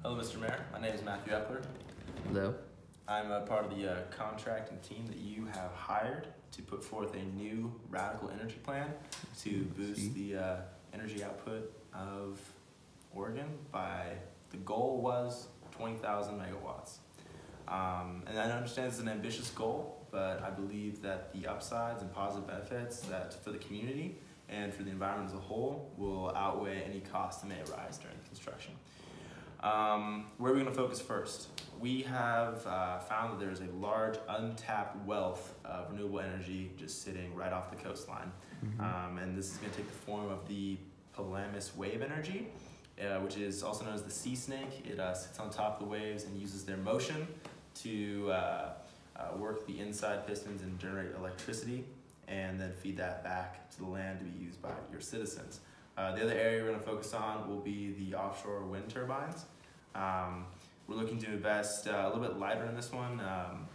Hello, Mr. Mayor. My name is Matthew Epler. Hello. I'm a part of the contracting team that you have hired to put forth a new radical energy plan to boost the energy output of Oregon by, the goal was 20,000 megawatts. And I understand it's an ambitious goal, but I believe that the upsides and positive benefits that for the community and for the environment as a whole will outweigh any costs that may arise during the construction. Where are we going to focus first? We have found that there's a large untapped wealth of renewable energy just sitting right off the coastline. And this is going to take the form of the Pelamis wave energy, which is also known as the sea snake. It sits on top of the waves and uses their motion to work the inside pistons and generate electricity, and then feed that back to the land to be used by your citizens. The other area we're going to focus on will be the offshore wind turbines. We're looking to invest a little bit lighter in this one.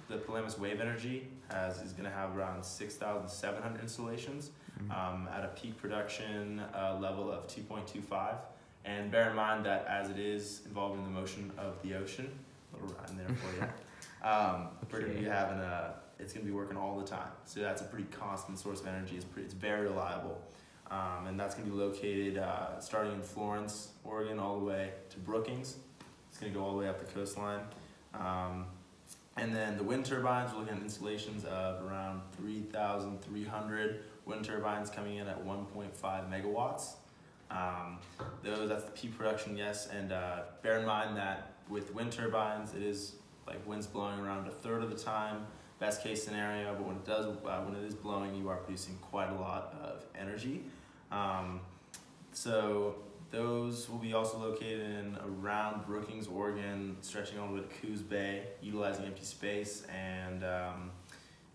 The Pelamis Wave Energy is going to have around 6,700 installations at a peak production level of 2.25. And bear in mind that as it is involved in the motion of the ocean, a little rhyme there for you, we're going to be having it's going to be working all the time. So that's a pretty constant source of energy. It's very reliable. And that's going to be located starting in Florence, Oregon, all the way to Brookings. It's going to go all the way up the coastline. And then the wind turbines, we're looking at installations of around 3,300 wind turbines coming in at 1.5 megawatts. That's the peak production, yes. And bear in mind that with wind turbines, it is like winds blowing around a third of the time, best case scenario. But when it is blowing, you are producing quite a lot of energy. So those will be also located in around Brookings, Oregon, stretching all the way to Coos Bay, utilizing empty space, and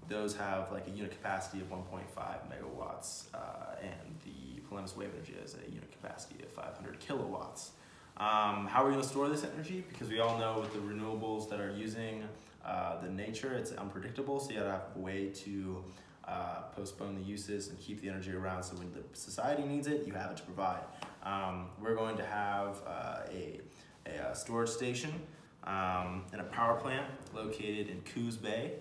those have like a unit capacity of 1.5 megawatts, and the Pelamis Wave Energy has a unit capacity of 500 kilowatts. How are we going to store this energy? Because we all know with the renewables that are using the nature, it's unpredictable, so you gotta have a way to postpone the uses and keep the energy around, so when the society needs it, you have it to provide. We're going to have a storage station and a power plant located in Coos Bay.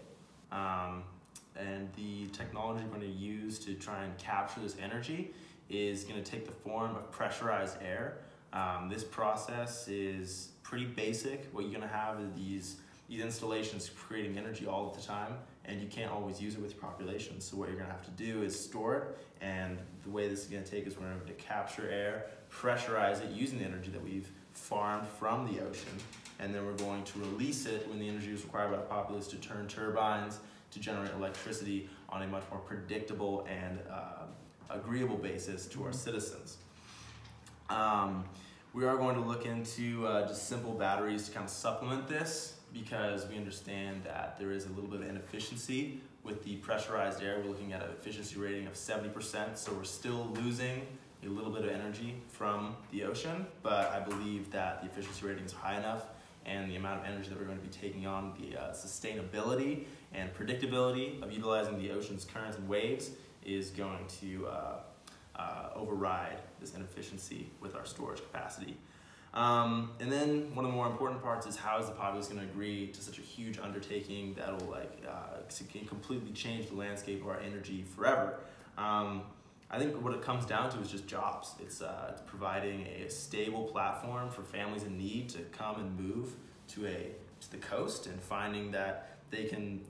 And the technology we're going to use to try and capture this energy is going to take the form of pressurized air. This process is pretty basic. What you're going to have is these installations creating energy all of the time, and you can't always use it with your population. So what you're going to have to do is store it, and the way this is going to take is we're going to capture air, pressurize it using the energy that we've farmed from the ocean, and then we're going to release it when the energy is required by the populace to turn turbines to generate electricity on a much more predictable and agreeable basis to our citizens. We are going to look into just simple batteries to kind of supplement this, because we understand that there is a little bit of inefficiency with the pressurized air. We're looking at an efficiency rating of 70%, so we're still losing a little bit of energy from the ocean, but I believe that the efficiency rating is high enough, and the amount of energy that we're going to be taking on, the sustainability and predictability of utilizing the ocean's currents and waves is going to override this inefficiency with our storage capacity. And then one of the more important parts is how is the populace going to agree to such a huge undertaking that will completely change the landscape of our energy forever. I think what it comes down to is just jobs. It's providing a stable platform for families in need to come and move to the coast, and finding that they can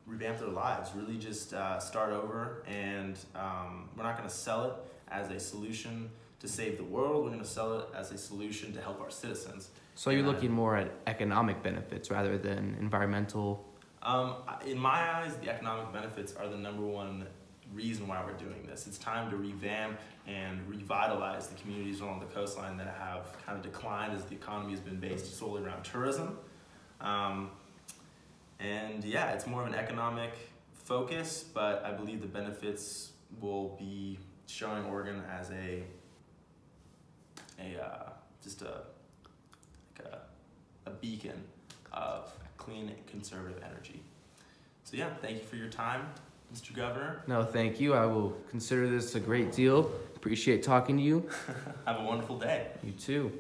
revamp their lives, really just start over. And we're not going to sell it as a solution to save the world. We're going to sell it as a solution to help our citizens. So you're looking more at economic benefits rather than environmental? In my eyes, the economic benefits are the #1 reason why we're doing this. It's time to revamp and revitalize the communities along the coastline that have kind of declined as the economy has been based solely around tourism. And yeah, it's more of an economic focus, but I believe the benefits will be showing Oregon as a beacon of clean and conservative energy. So yeah, thank you for your time, Mr. Governor. No, thank you. I will consider this a great deal. Appreciate talking to you. Have a wonderful day. You too.